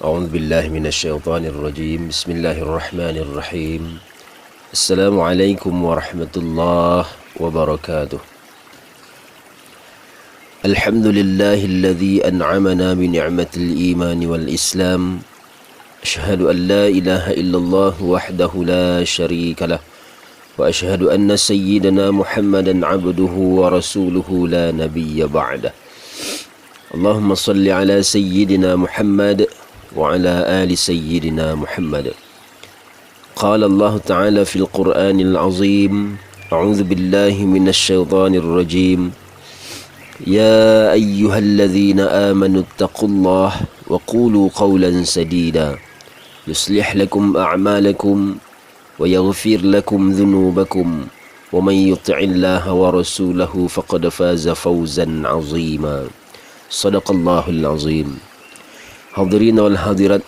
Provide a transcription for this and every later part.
أعوذ بالله من الشيطان الرجيم. بسم الله الرحمن الرحيم. السلام عليكم ورحمة الله وبركاته. الحمد لله الذي أنعمنا بنعمة الإيمان والإسلام. أشهد أن لا إله إلا الله وحده لا شريك له، وأشهد أن سيدنا محمدا عبده ورسوله لا نبي بعده. اللهم صل على سيدنا محمد وعلى آل سيدنا محمد. قال الله تعالى في القرآن العظيم: أعوذ بالله من الشيطان الرجيم. يا أيها الذين آمنوا اتقوا الله وقولوا قولا سديدا يصلح لكم أعمالكم ويغفر لكم ذنوبكم ومن يطع الله ورسوله فقد فاز فوزا عظيما. صدق الله العظيم. Hadirin wal hadirat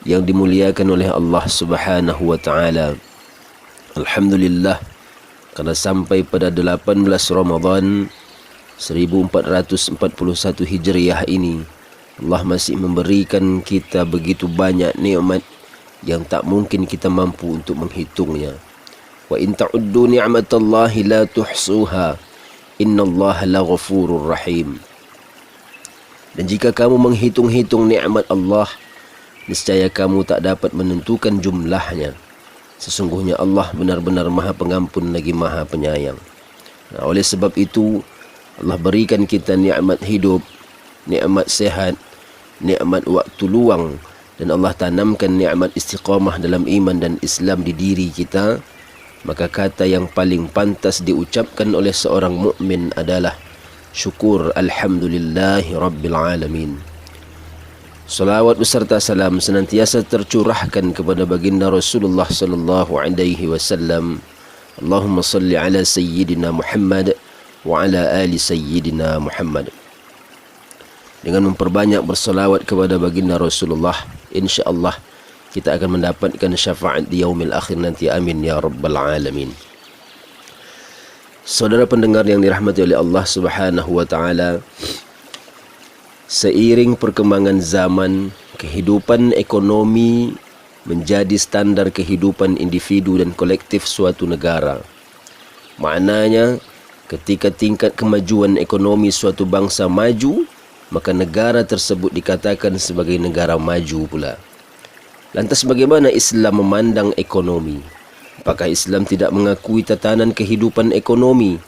yang dimuliakan oleh Allah Subhanahu wa taala. Alhamdulillah, karena sampai pada 18 Ramadan 1441 Hijriah ini, Allah masih memberikan kita begitu banyak nikmat yang tak mungkin kita mampu untuk menghitungnya. Wa in ta'uddu ni'matallahi la tuhsuha, innallaha laghafurur rahim. Dan jika kamu menghitung-hitung nikmat Allah, niscaya kamu tak dapat menentukan jumlahnya. Sesungguhnya Allah benar-benar Maha Pengampun lagi Maha Penyayang. Oleh sebab itu, Allah berikan kita nikmat hidup, nikmat sehat, nikmat waktu luang, dan Allah tanamkan nikmat istiqamah dalam iman dan Islam di diri kita. Maka kata yang paling pantas diucapkan oleh seorang mukmin adalah syukur alhamdulillahi rabbil alamin. Salawat beserta salam senantiasa tercurahkan kepada baginda Rasulullah sallallahu alaihi wasallam. Allahumma salli ala sayyidina Muhammad wa ala ali sayyidina Muhammad. Dengan memperbanyak bersalawat kepada baginda Rasulullah, insya-Allah kita akan mendapatkan syafaat di yaumil akhir nanti. Amin ya rabbal alamin. Saudara pendengar yang dirahmati oleh Allah Subhanahu wa taala, seiring perkembangan zaman, kehidupan ekonomi menjadi standar kehidupan individu dan kolektif suatu negara. Maknanya, ketika tingkat kemajuan ekonomi suatu bangsa maju, maka negara tersebut dikatakan sebagai negara maju pula. Lantas bagaimana Islam memandang ekonomi? Apakah Islam tidak mengakui tatanan kehidupan ekonomi?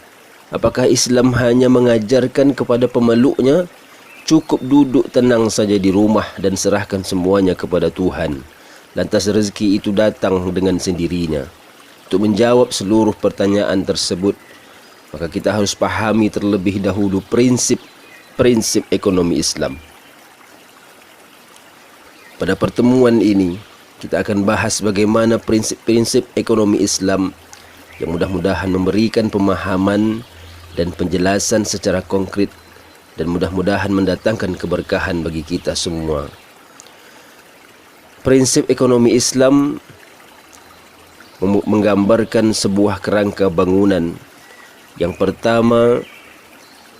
Apakah Islam hanya mengajarkan kepada pemeluknya cukup duduk tenang saja di rumah dan serahkan semuanya kepada Tuhan, lantas rezeki itu datang dengan sendirinya? Untuk menjawab seluruh pertanyaan tersebut, maka kita harus pahami terlebih dahulu prinsip ekonomi Islam. Pada pertemuan ini, kita akan bahas bagaimana prinsip-prinsip ekonomi Islam yang mudah-mudahan memberikan pemahaman dan penjelasan secara konkret dan mudah-mudahan mendatangkan keberkahan bagi kita semua. Prinsip ekonomi Islam menggambarkan sebuah kerangka bangunan. Yang pertama,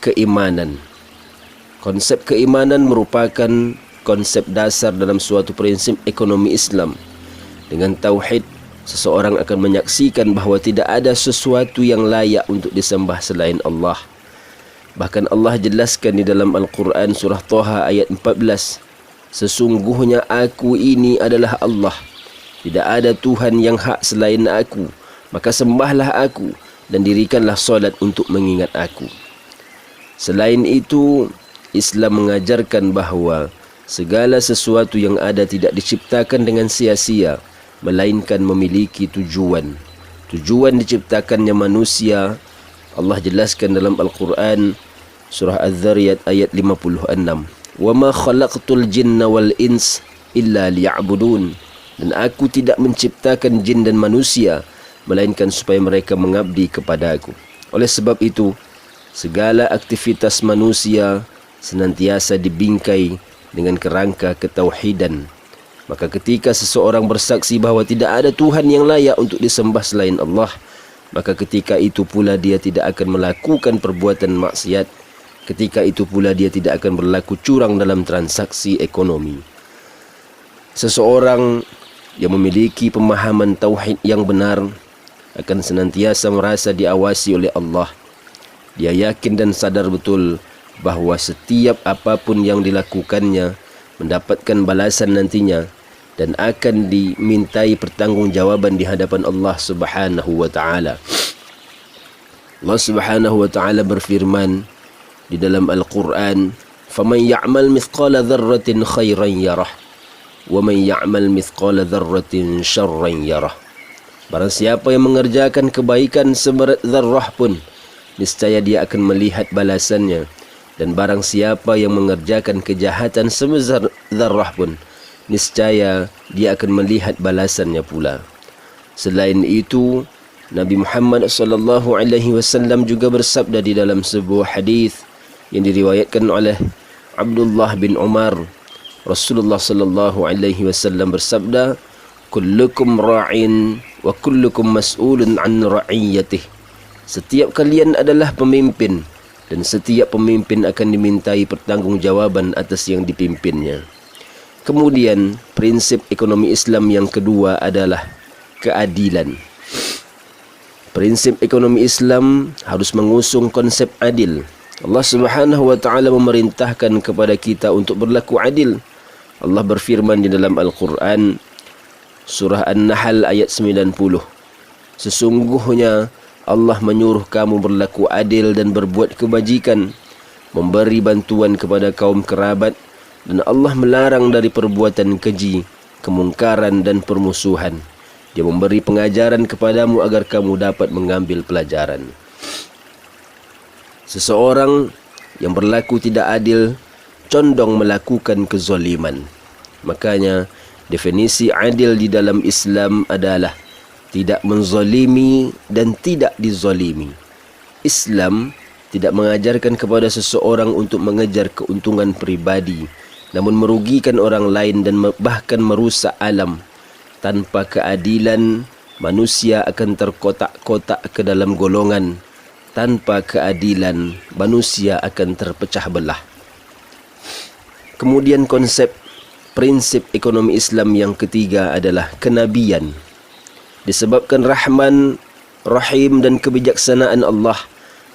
keimanan. Konsep keimanan merupakan konsep dasar dalam suatu prinsip ekonomi Islam. Dengan tauhid, seseorang akan menyaksikan bahawa tidak ada sesuatu yang layak untuk disembah selain Allah. Bahkan Allah jelaskan di dalam Al-Quran surah Taha ayat 14, sesungguhnya aku ini adalah Allah, tidak ada Tuhan yang hak selain aku, maka sembahlah aku dan dirikanlah solat untuk mengingat aku. Selain itu, Islam mengajarkan bahawa segala sesuatu yang ada tidak diciptakan dengan sia-sia, melainkan memiliki tujuan. Tujuan diciptakannya manusia, Allah jelaskan dalam Al-Quran surah Az-Zariyat ayat 56. Wa ma khalaqtul jinna wal ins illa liya'budun. Dan aku tidak menciptakan jin dan manusia, melainkan supaya mereka mengabdi kepada aku. Oleh sebab itu, segala aktivitas manusia senantiasa dibingkai dengan kerangka ketauhidan. Maka ketika seseorang bersaksi bahawa tidak ada Tuhan yang layak untuk disembah selain Allah, maka ketika itu pula dia tidak akan melakukan perbuatan maksiat. Ketika itu pula dia tidak akan berlaku curang dalam transaksi ekonomi. Seseorang yang memiliki pemahaman tauhid yang benar akan senantiasa merasa diawasi oleh Allah. Dia yakin dan sadar betul bahawa setiap apapun yang dilakukannya mendapatkan balasan nantinya dan akan dimintai pertanggungjawaban di hadapan Allah Subhanahu wa taala. Allah Subhanahu wa taala berfirman di dalam Al-Quran, "Faman ya'mal mithqala dzarratin khairan yarah, wa man ya'mal mithqala dzarratin syarran yarah." Barang siapa yang mengerjakan kebaikan seberat zarrah pun, niscaya dia akan melihat balasannya. Dan barang siapa yang mengerjakan kejahatan sebesar zarrah pun, niscaya dia akan melihat balasannya pula. Selain itu, Nabi Muhammad sallallahu alaihi wasallam juga bersabda di dalam sebuah hadis yang diriwayatkan oleh Abdullah bin Umar. Rasulullah sallallahu alaihi wasallam bersabda, "Kullukum ra'in wa kullukum mas'ulun 'an ra'iyatih." Setiap kalian adalah pemimpin dan setiap pemimpin akan dimintai pertanggungjawaban atas yang dipimpinnya. Kemudian, prinsip ekonomi Islam yang kedua adalah keadilan. Prinsip ekonomi Islam harus mengusung konsep adil. Allah Subhanahu wa taala memerintahkan kepada kita untuk berlaku adil. Allah berfirman di dalam Al-Quran, surah An-Nahl ayat 90. Sesungguhnya Allah menyuruh kamu berlaku adil dan berbuat kebajikan, memberi bantuan kepada kaum kerabat, dan Allah melarang dari perbuatan keji, kemungkaran dan permusuhan. Dia memberi pengajaran kepadamu agar kamu dapat mengambil pelajaran. Seseorang yang berlaku tidak adil condong melakukan kezaliman. Makanya definisi adil di dalam Islam adalah tidak menzalimi dan tidak dizalimi. Islam tidak mengajarkan kepada seseorang untuk mengejar keuntungan pribadi, namun merugikan orang lain dan bahkan merusak alam. Tanpa keadilan, manusia akan terkotak-kotak ke dalam golongan. Tanpa keadilan, manusia akan terpecah belah. Kemudian prinsip ekonomi Islam yang ketiga adalah kenabian. Disebabkan Rahman, Rahim dan kebijaksanaan Allah,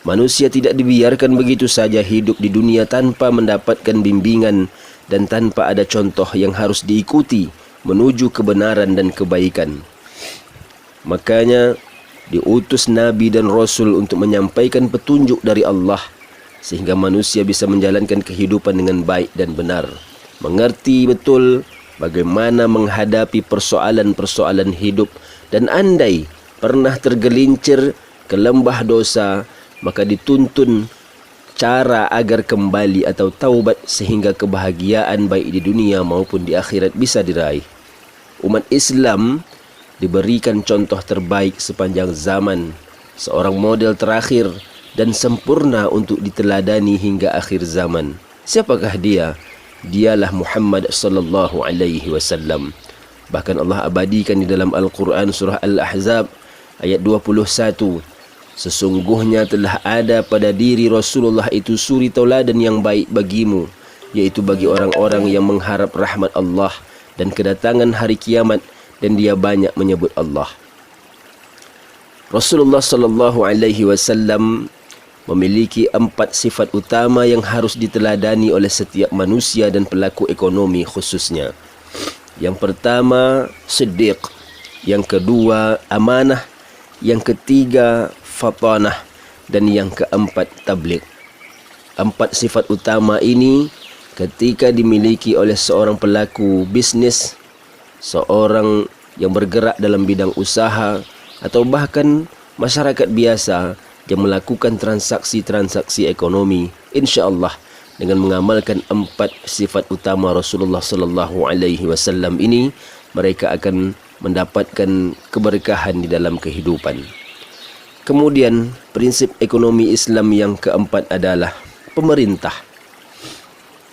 manusia tidak dibiarkan begitu saja hidup di dunia tanpa mendapatkan bimbingan dan tanpa ada contoh yang harus diikuti menuju kebenaran dan kebaikan. Makanya diutus Nabi dan Rasul untuk menyampaikan petunjuk dari Allah sehingga manusia bisa menjalankan kehidupan dengan baik dan benar, mengerti betul bagaimana menghadapi persoalan-persoalan hidup, dan andai pernah tergelincir ke lembah dosa, maka dituntun cara agar kembali atau taubat sehingga kebahagiaan baik di dunia maupun di akhirat bisa diraih. Umat Islam diberikan contoh terbaik sepanjang zaman, seorang model terakhir dan sempurna untuk diteladani hingga akhir zaman. Siapakah dia? Dialah Muhammad sallallahu alaihi wasallam. Bahkan Allah abadikan di dalam Al-Quran surah Al-Ahzab ayat 21. Sesungguhnya telah ada pada diri Rasulullah itu suri tauladan yang baik bagimu, yaitu bagi orang-orang yang mengharap rahmat Allah dan kedatangan hari kiamat, dan dia banyak menyebut Allah. Rasulullah sallallahu alaihi wasallam memiliki 4 sifat utama yang harus diteladani oleh setiap manusia dan pelaku ekonomi khususnya. Yang pertama, siddiq. Yang kedua, amanah. Yang ketiga, fatanah. Dan yang keempat, tabligh. 4 sifat utama ini ketika dimiliki oleh seorang pelaku bisnis, seorang yang bergerak dalam bidang usaha, atau bahkan masyarakat biasa yang melakukan transaksi-transaksi ekonomi, insya-Allah dengan mengamalkan 4 sifat utama Rasulullah sallallahu alaihi wasallam ini, mereka akan mendapatkan keberkahan di dalam kehidupan. Kemudian, prinsip ekonomi Islam yang keempat adalah pemerintah.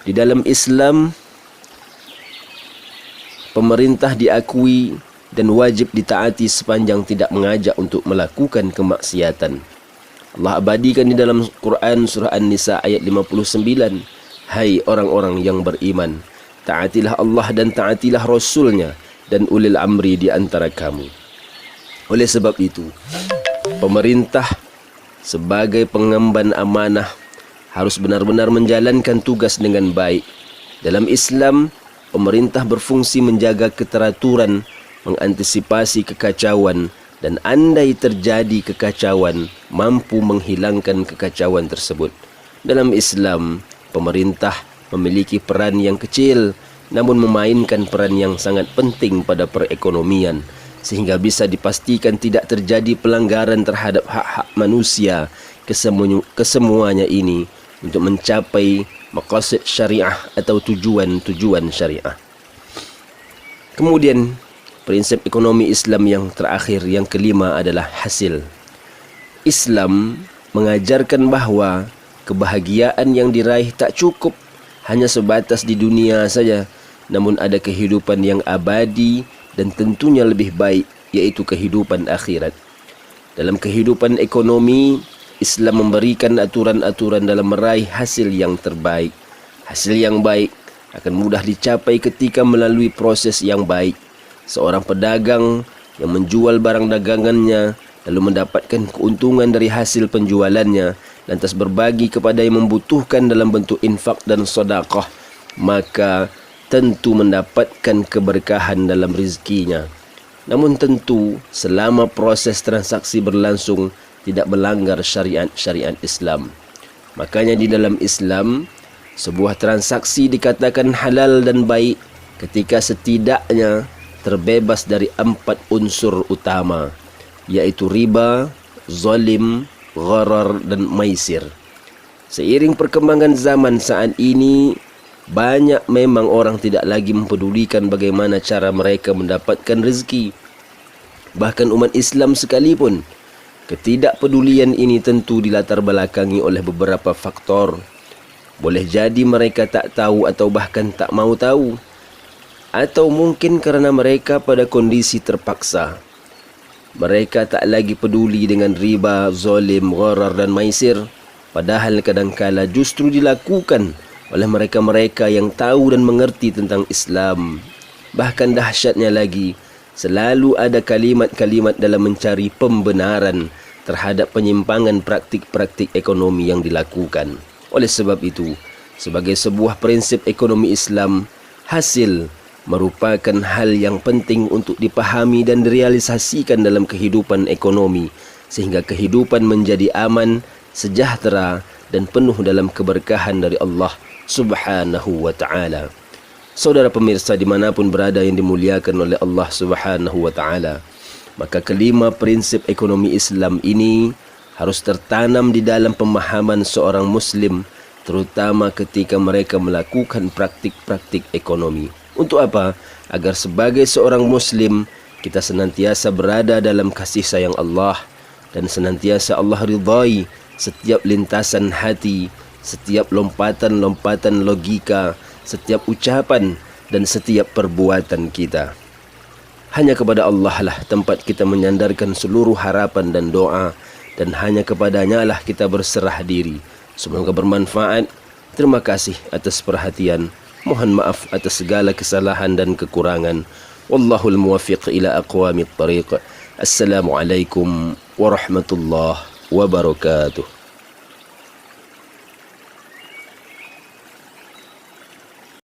Di dalam Islam, pemerintah diakui dan wajib ditaati sepanjang tidak mengajak untuk melakukan kemaksiatan. Allah abadikan di dalam Quran surah An-Nisa ayat 59. Hai orang-orang yang beriman, taatilah Allah dan taatilah Rasulnya dan ulil amri di antara kamu. Oleh sebab itu, pemerintah sebagai pengemban amanah harus benar-benar menjalankan tugas dengan baik. Dalam Islam, pemerintah berfungsi menjaga keteraturan, mengantisipasi kekacauan, dan andai terjadi kekacauan, mampu menghilangkan kekacauan tersebut. Dalam Islam, pemerintah memiliki peran yang kecil, namun memainkan peran yang sangat penting pada perekonomian, sehingga bisa dipastikan tidak terjadi pelanggaran terhadap hak-hak manusia kesemuanya ini untuk mencapai maqasid syariah atau tujuan-tujuan syariah. Kemudian, prinsip ekonomi Islam yang terakhir, yang kelima adalah hasil. Islam mengajarkan bahawa kebahagiaan yang diraih tak cukup hanya sebatas di dunia saja, namun ada kehidupan yang abadi dan tentunya lebih baik, yaitu kehidupan akhirat. Dalam kehidupan ekonomi, Islam memberikan aturan-aturan dalam meraih hasil yang terbaik. Hasil yang baik akan mudah dicapai ketika melalui proses yang baik. Seorang pedagang yang menjual barang dagangannya lalu mendapatkan keuntungan dari hasil penjualannya, lantas berbagi kepada yang membutuhkan dalam bentuk infak dan sedekah, maka tentu mendapatkan keberkahan dalam rezekinya. Namun tentu selama proses transaksi berlangsung tidak melanggar syariat Islam. Makanya di dalam Islam, sebuah transaksi dikatakan halal dan baik ketika setidaknya terbebas dari 4 unsur utama, yaitu riba, zalim, gharar dan maisir. Seiring perkembangan zaman saat ini, banyak memang orang tidak lagi mempedulikan bagaimana cara mereka mendapatkan rezeki. Bahkan umat Islam sekalipun, ketidakpedulian ini tentu dilatar belakangi oleh beberapa faktor. Boleh jadi mereka tak tahu atau bahkan tak mau tahu, atau mungkin kerana mereka pada kondisi terpaksa. Mereka tak lagi peduli dengan riba, zalim, gharar dan maisir, padahal kadangkala justru dilakukan oleh mereka-mereka yang tahu dan mengerti tentang Islam. Bahkan dahsyatnya lagi, selalu ada kalimat-kalimat dalam mencari pembenaran terhadap penyimpangan praktik-praktik ekonomi yang dilakukan. Oleh sebab itu, sebagai sebuah prinsip ekonomi Islam, hasil merupakan hal yang penting untuk dipahami dan direalisasikan dalam kehidupan ekonomi, sehingga kehidupan menjadi aman, sejahtera dan penuh dalam keberkahan dari Allah Subhanahu wa ta'ala. Saudara pemirsa dimanapun berada yang dimuliakan oleh Allah Subhanahu wa ta'ala, maka kelima prinsip ekonomi Islam ini harus tertanam di dalam pemahaman seorang Muslim, terutama ketika mereka melakukan praktik-praktik ekonomi. Untuk apa? Agar sebagai seorang Muslim, kita senantiasa berada dalam kasih sayang Allah, dan senantiasa Allah ridhai setiap lintasan hati, setiap lompatan-lompatan logika, setiap ucapan dan setiap perbuatan kita. Hanya kepada Allah lah tempat kita menyandarkan seluruh harapan dan doa, dan hanya kepadanya lah kita berserah diri. Semoga bermanfaat. Terima kasih atas perhatian. Mohon maaf atas segala kesalahan dan kekurangan. Wallahul muwaffiq ila aqwamit tariq. Assalamualaikum warahmatullahi wabarakatuh.